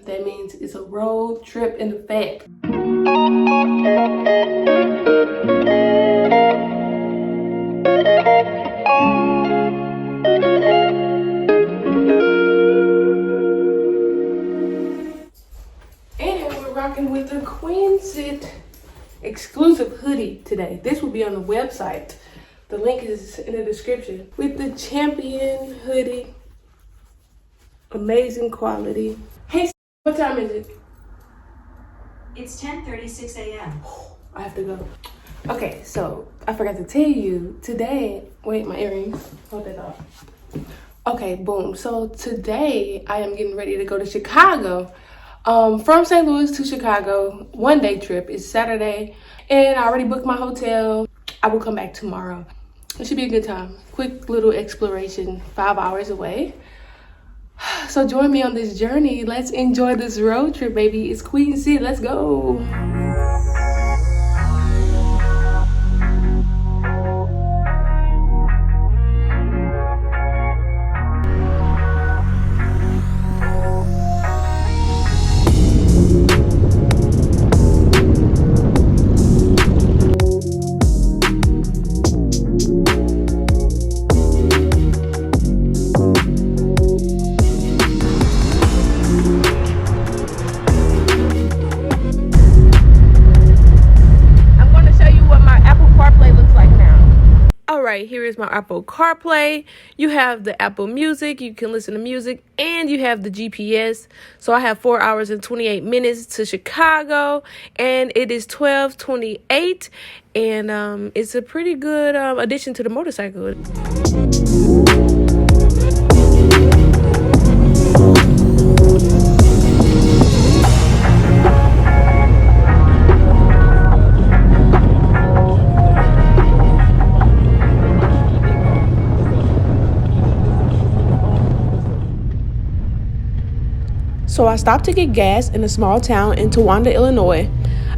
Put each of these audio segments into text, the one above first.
That means it's a road trip in effect. And we're rocking with the QueenSit exclusive hoodie today. This will be on the website. The link is in the description. With the Champion hoodie. Amazing quality. Hey, what time is it? It's 10:36 a.m. I have to go. Okay, so I forgot to tell you today. Wait, my earrings. Hold that up. Okay, boom. So today I am getting ready to go to Chicago. From St. Louis to Chicago, 1-day trip. It's Saturday, and I already booked my hotel. I will come back tomorrow. It should be a good time. Quick little exploration, 5 hours away. So join me on this journey. Let's enjoy this road trip, baby. It's QueenSit. Let's go. Right, here is my Apple CarPlay. You have the Apple Music, you can listen to music, and you have the GPS. So I have 4 hours and 28 minutes to Chicago, and it is 12:28, and it's a pretty good addition to the motorcycle. So I stopped to get gas in a small town in Towanda, Illinois.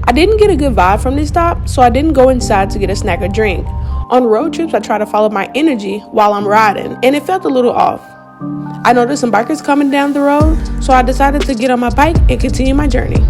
I didn't get a good vibe from this stop, so I didn't go inside to get a snack or drink. On road trips, I try to follow my energy while I'm riding, and it felt a little off. I noticed some bikers coming down the road, so I decided to get on my bike and continue my journey.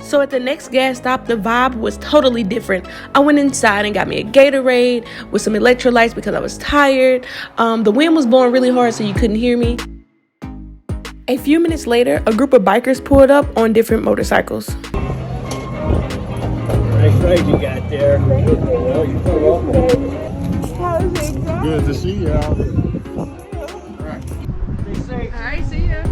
So at the next gas stop, the vibe was totally different. I went inside and got me a Gatorade with some electrolytes because I was tired. The wind was blowing really hard, so you couldn't hear me. A few minutes later, a group of bikers pulled up on different motorcycles. Nice ride you got there. Thank you. Well, you're so welcome. How's it going? Good to see you out there. All right, see ya.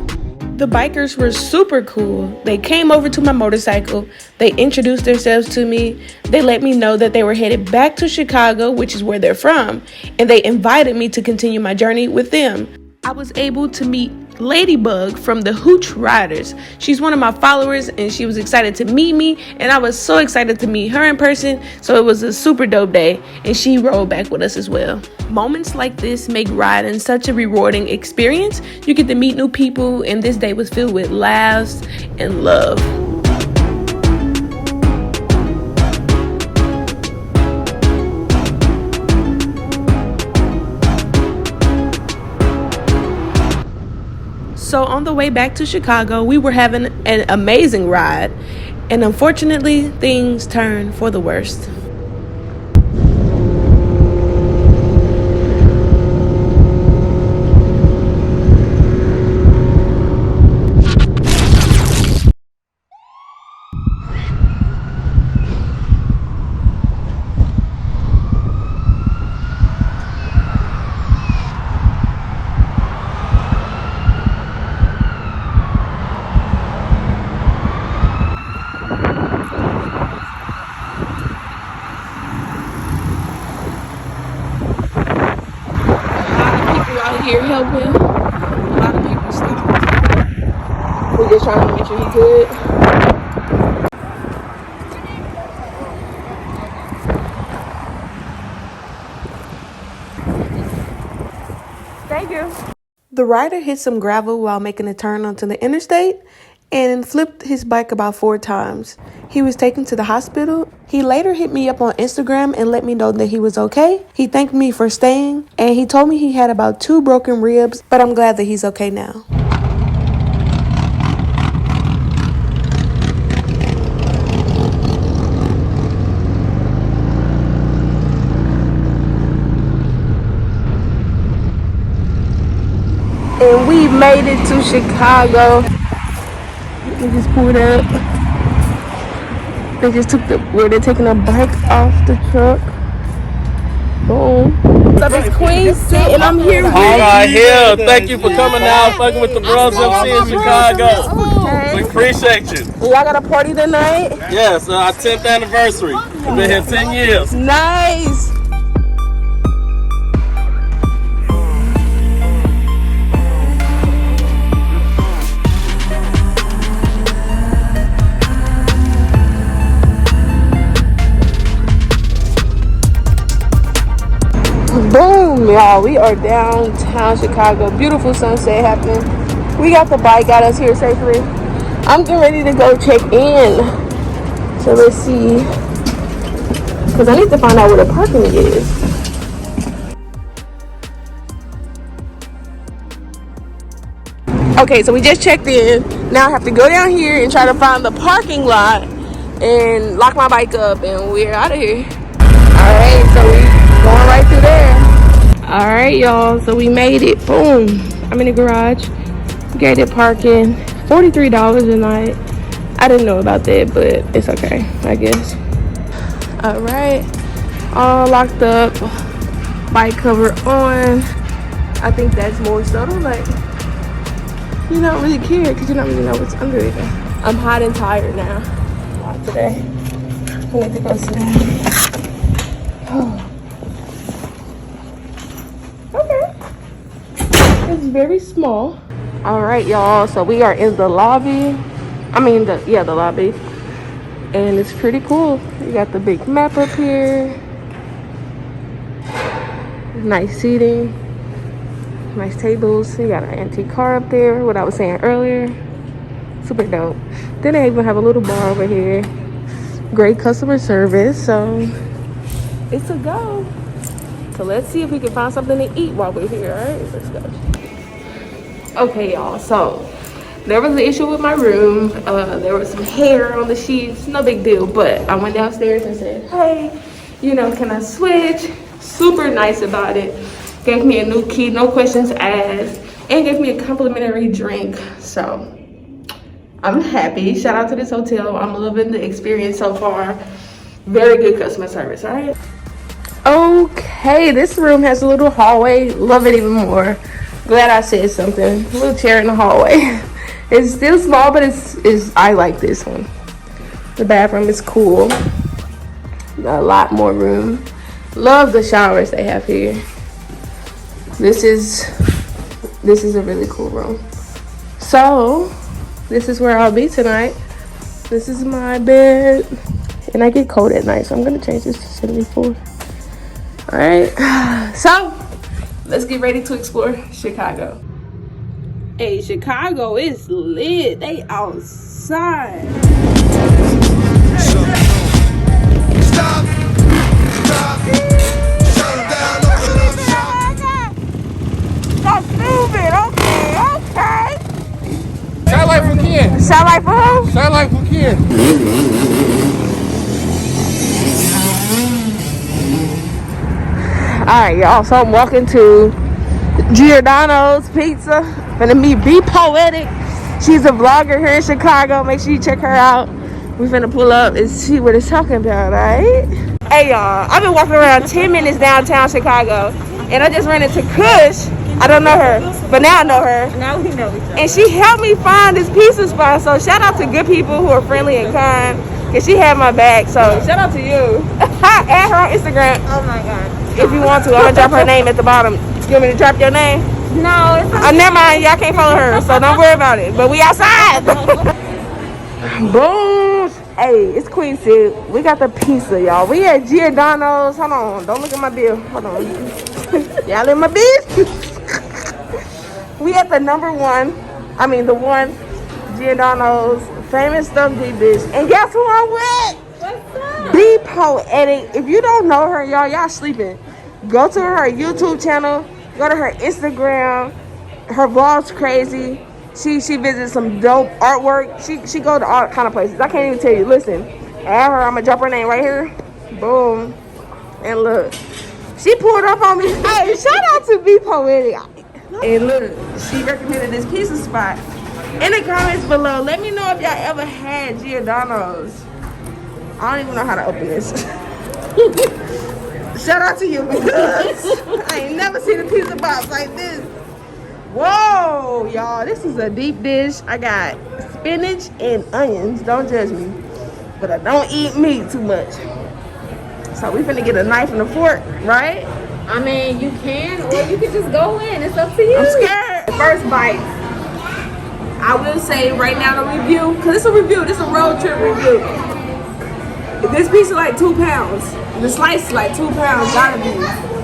The bikers were super cool. They came over to my motorcycle. They introduced themselves to me. They let me know that they were headed back to Chicago, which is where they're from, and they invited me to continue my journey with them. I was able to meet Ladybug from the Hooch Riders. She's one of my followers, and she was excited to meet me, and I was so excited to meet her in person. So it was a super dope day, and she rode back with us as well. Moments like this make riding such a rewarding experience. You get to meet new people, and this day was filled with laughs and love. So on the way back to Chicago, we were having an amazing ride, and unfortunately, things turned for the worst. Here helping. A lot of just trying to make sure he good. Thank you. The rider hit some gravel while making a turn onto the interstate and flipped his bike about 4 times. He was taken to the hospital. He later hit me up on Instagram and let me know that he was okay. He thanked me for staying, and he told me he had about 2 broken ribs, but I'm glad that he's okay now. And we made it to Chicago. We just pulled up. They just they're taking a bike off the truck. Boom. What's up, it's QueenSit, and I'm here with... All right, here. Thank you for coming out, fucking with the Brunch MC in Chicago. Okay. We appreciate you. Y'all got a party tonight? Yes, our 10th anniversary. We've been here 10 years. Nice. Boom, y'all. We are downtown Chicago. Beautiful sunset happening. We got the bike, got us here safely. I'm getting ready to go check in. So let's see. Because I need to find out where the parking is. Okay, so we just checked in. Now I have to go down here and try to find the parking lot and lock my bike up, and we're out of here. Alright, so we going right through there. Alright, y'all, so we made it. Boom. I'm in the garage. Gated parking. $43 a night. I didn't know about that, but it's okay, I guess. Alright. All locked up. Bike cover on. I think that's more subtle. Like, you don't really care because you don't really know what's under it. I'm hot and tired now. Not today. I need to go sit down. Okay. It's very small. All right, y'all. So we are in the lobby. The lobby. And it's pretty cool. You got the big map up here. Nice seating. Nice tables. You got an antique car up there. What I was saying earlier. Super dope. Then they even have a little bar over here. Great customer service. So it's a go. So let's see if we can find something to eat while we're here. All right, let's go. Okay, y'all. So there was an issue with my room. There was some hair on the sheets. No big deal. But I went downstairs and said, hey, can I switch? Super nice about it. Gave me a new key, no questions asked, and gave me a complimentary drink. So I'm happy. Shout out to this hotel. I'm loving the experience so far. Very good customer service. All right. Okay, this room has a little hallway. Love it even more. Glad I said something. A little chair in the hallway. It's still small, but I like this one. The bathroom is cool. A lot more room. Love the showers they have here. This is a really cool room. So this is where I'll be tonight. This is my bed, and I get cold at night, so I'm gonna change this to 74. All right, so let's get ready to explore Chicago. Hey, Chicago is lit. They outside. Stop. That's stupid. Okay. Sound like from Ken. Sound like for who? Sound like from Ken. Alright, y'all. So I'm walking to Giordano's Pizza. Gonna meet Be Poetic. She's a vlogger here in Chicago. Make sure you check her out. We're finna pull up and see what it's talking about, alright? Hey, y'all. I've been walking around 10 minutes downtown Chicago, and I just ran into Kush. I don't know her, but now I know her. Now we know each other. And she helped me find this pizza spot. So shout out to good people who are friendly and kind. Cause she had my back. So shout out to you. Add her on Instagram Oh my God. if you want to. I'm gonna drop her name at the bottom. You want me to drop your name? No, it's never mind. Y'all can't follow her, so don't worry about it. But we outside. Boom. Hey, it's QueenSit. We got the pizza, y'all. We at Giordano's. Hold on. Don't look at my bill. Hold on. Y'all in my business. We at the the one Giordano's famous stuffed deep dish. And guess who I'm with? What's up? Be Poetic. If you don't know her, y'all sleeping. Go to her YouTube channel. Go to her Instagram. Her vlog's crazy. She visits some dope artwork. She go to all kind of places. I can't even tell you. Listen, add her. I'm gonna drop her name right here. Boom. And look, she pulled up on me. Hey, shout out to Be Poetic. And look, she recommended this pizza spot. In the comments below, let me know if y'all ever had Giordano's. I don't even know how to open this. Shout out to you because I ain't never seen a pizza box like this. Whoa, y'all, this is a deep dish. I got spinach and onions. Don't judge me, but I don't eat meat too much. So we finna get a knife and a fork, right? I mean, you can, or you can just go in. It's up to you. I'm scared. First bite. I will say right now the review, because it's a review. This is a road trip review. This piece is like 2 pounds. The slice is like 2 pounds. Gotta be.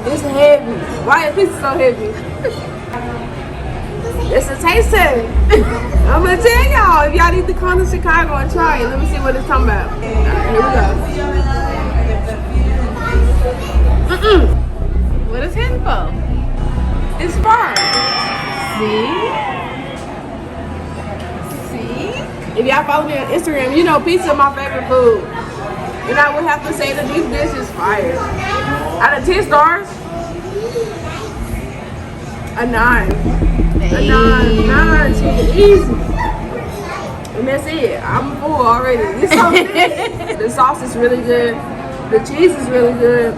It's heavy. Why is this so heavy? It's a taste test. I'm gonna tell y'all if y'all need to come to Chicago and try it. Let me see what it's talking about. Alright, here we go. What is hitting for? It's fire. See? If y'all follow me on Instagram, you know pizza is my favorite food. And I would have to say that this dish is fire. Out of 10 stars, a 9. A 9, easy. And that's it. I'm full already. It's so good. The sauce is really good. The cheese is really good.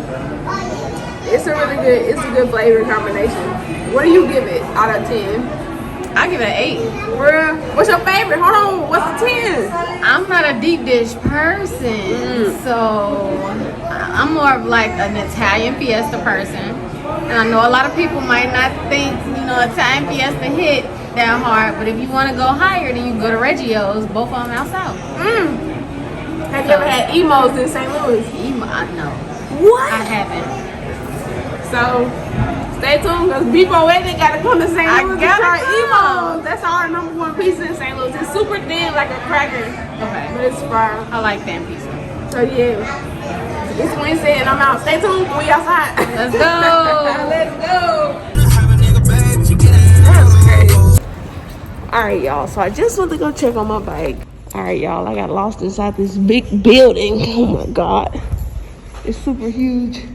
It's a good flavor combination. What do you give it out of 10? I give it an 8. What's your favorite? Hold on. What's the 10? I'm not a deep dish person, so I'm more of like an Italian fiesta person. And I know a lot of people might not think, Italian fiesta hit that hard, but if you want to go higher, then you can go to Reggio's. Both of them out south. Have you ever had emos in St. Louis? No. What? I haven't. So, stay tuned because Be Poetic gotta come to St. Louis to try emos. That's our #1 pizza in St. Louis. It's super thin like a cracker. Okay. But it's fire. I like thin pizza. So yeah. It's QueenSit and I'm out. Stay tuned. We outside. Let's go. Let's go. That's crazy. Alright, y'all. So I just went to go check on my bike. Alright, y'all. I got lost inside this big building. Oh my god. It's super huge.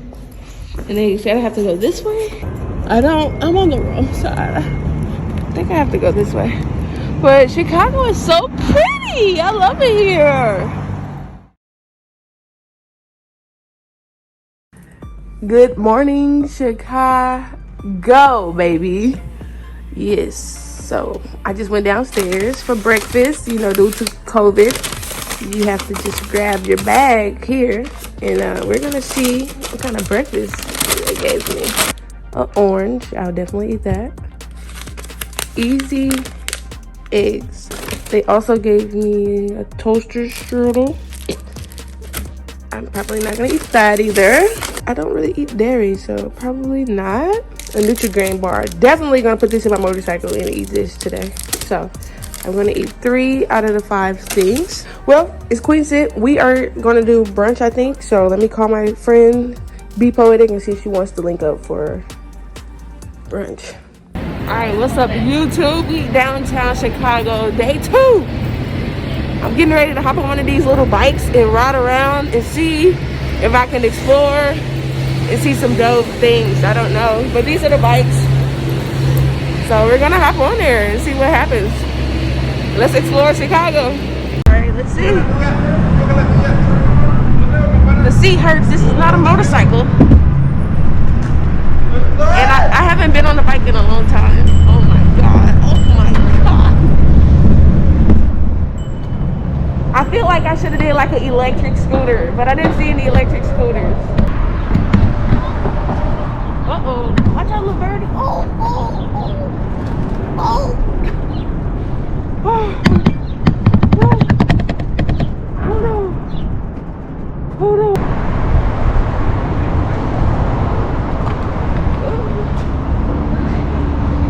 And they said I have to go this way. I'm on the wrong side. I think I have to go this way. But Chicago is so pretty. I love it here. Good morning, Chicago, baby. Yes. So I just went downstairs for breakfast. Due to COVID, you have to just grab your bag here. And we're gonna see what kind of breakfast they gave me. An orange, I'll definitely eat that. Easy eggs. They also gave me a toaster strudel. I'm probably not gonna eat that either. I don't really eat dairy, so probably not. A Nutri-Grain bar. Definitely gonna put this in my motorcycle and eat this today. So I'm gonna eat 3 out of the 5 things. Well, it's QueenSit. We are gonna do brunch, I think. So let me call my friend Be Poetic and see if she wants to link up for brunch. All right, what's up, YouTube? We downtown Chicago, day 2. I'm getting ready to hop on one of these little bikes and ride around and see if I can explore and see some dope things. I don't know, but these are the bikes. So we're gonna hop on there and see what happens. Let's explore Chicago. All right, let's see. The seat hurts. This is not a motorcycle. And I haven't been on the bike in a long time. Oh my God, oh my God. I feel like I should have did like an electric scooter, but I didn't see any electric scooters. Oh, Uh-oh. Watch out, little birdie. Oh, oh, oh. Oh. Oh. Hold on. Hold on.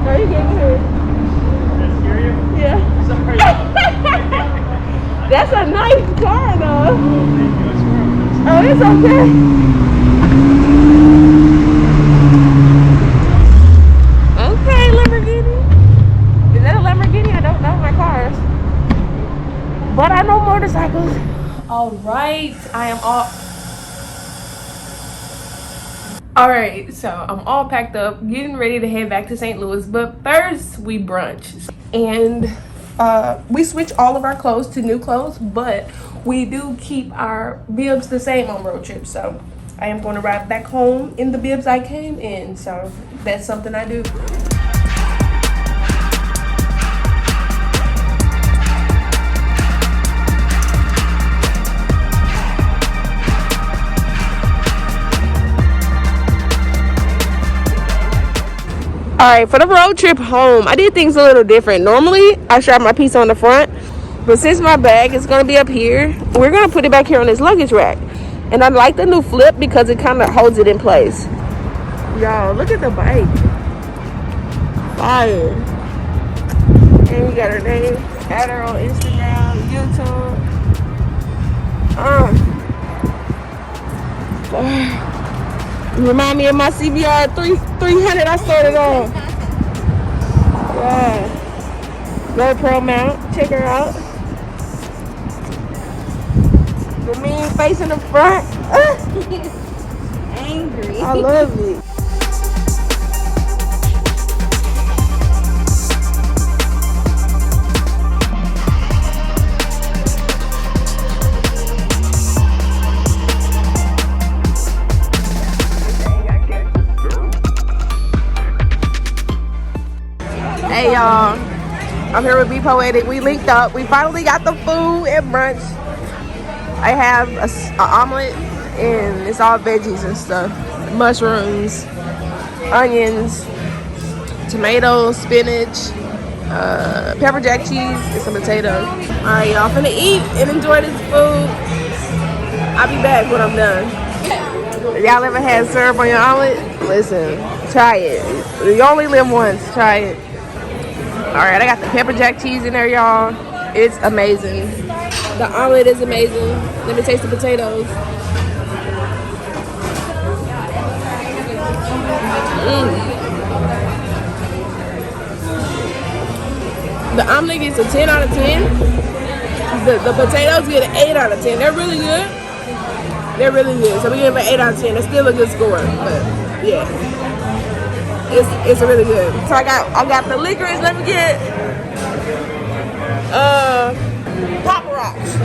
Are you getting hurt? That scare you? Yeah. Sorry. That's a nice car, though. Thank you. I swear I'm gonna Oh, it's okay. Okay, Lamborghini. Is that a Lamborghini? I don't know my cars. But I know motorcycles. Alright, Alright, so I'm all packed up, getting ready to head back to St. Louis. But first, we brunch. And we switch all of our clothes to new clothes, but we do keep our bibs the same on road trips. So I am going to ride back home in the bibs I came in. So that's something I do. Alright, for the road trip home, I did things a little different. Normally, I strap my piece on the front, but since my bag is going to be up here, we're going to put it back here on this luggage rack. And I like the new flip because it kind of holds it in place. Y'all, look at the bike. Fire. And we got her name. Add her on Instagram, YouTube. Remind me of my CBR 300 I started on. Yeah. GoPro mount. Check her out. The mean face in the front. Angry. I love it. Hey y'all, I'm here with Be Poetic. We linked up. We finally got the food at brunch. I have an omelet and it's all veggies and stuff. Mushrooms, onions, tomatoes, spinach, pepper jack cheese, and some potatoes. Alright y'all, finna eat and enjoy this food. I'll be back when I'm done. If y'all ever had syrup on your omelet, listen, try it. You only live once, try it. Alright, I got the pepper jack cheese in there, y'all. It's amazing. The omelet is amazing. Let me taste the potatoes. The omelet gets a 10 out of 10. The potatoes get an 8 out of 10. They're really good. They're really good. So we give it an 8 out of 10. That's still a good score. But yeah. It's really good. So I got the licorice. Let me get Pop Rocks.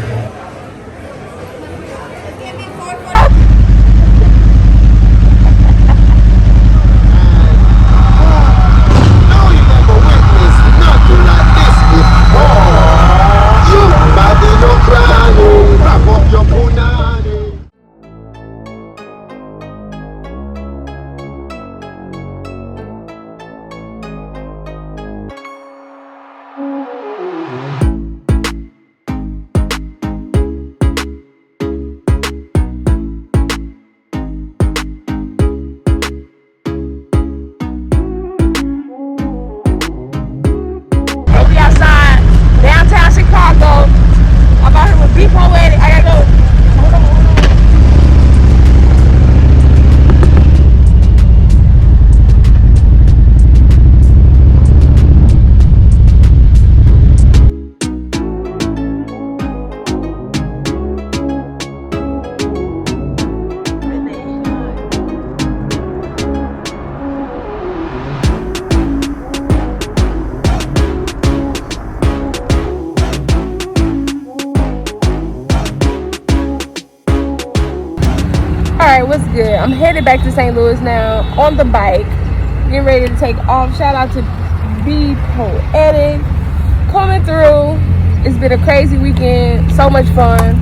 What's good? I'm headed back to St. Louis now on the bike, getting ready to take off. Shout out to Be Poetic coming through. It's been a crazy weekend, so much fun,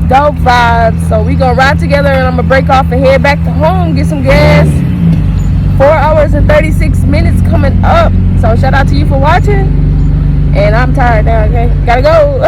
dope vibes. So we gonna ride together and I'm gonna break off and head back to home, get some gas, 4 hours and 36 minutes coming up. So shout out to you for watching. And I'm tired now, okay? Gotta go.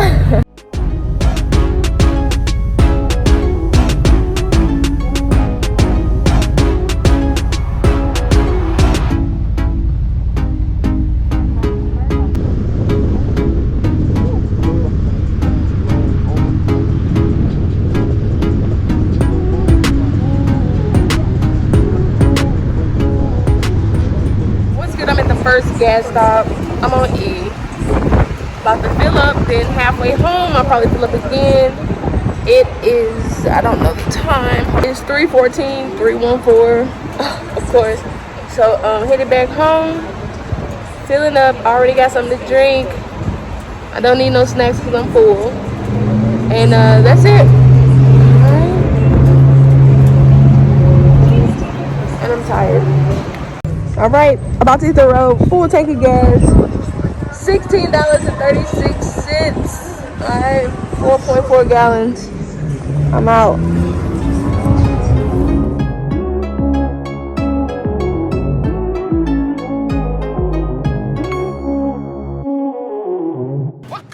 I'm at the first gas stop. I'm on E. About to fill up, then halfway home I'll probably fill up again. It is, I don't know the time. It's 3:14, 3:14, of course. So headed back home, filling up. I already got something to drink. I don't need no snacks because I'm full. And that's it. Alright. And I'm tired. All right, about to hit the road, full tank of gas, $16.36. All right, 4.4 gallons. I'm out. What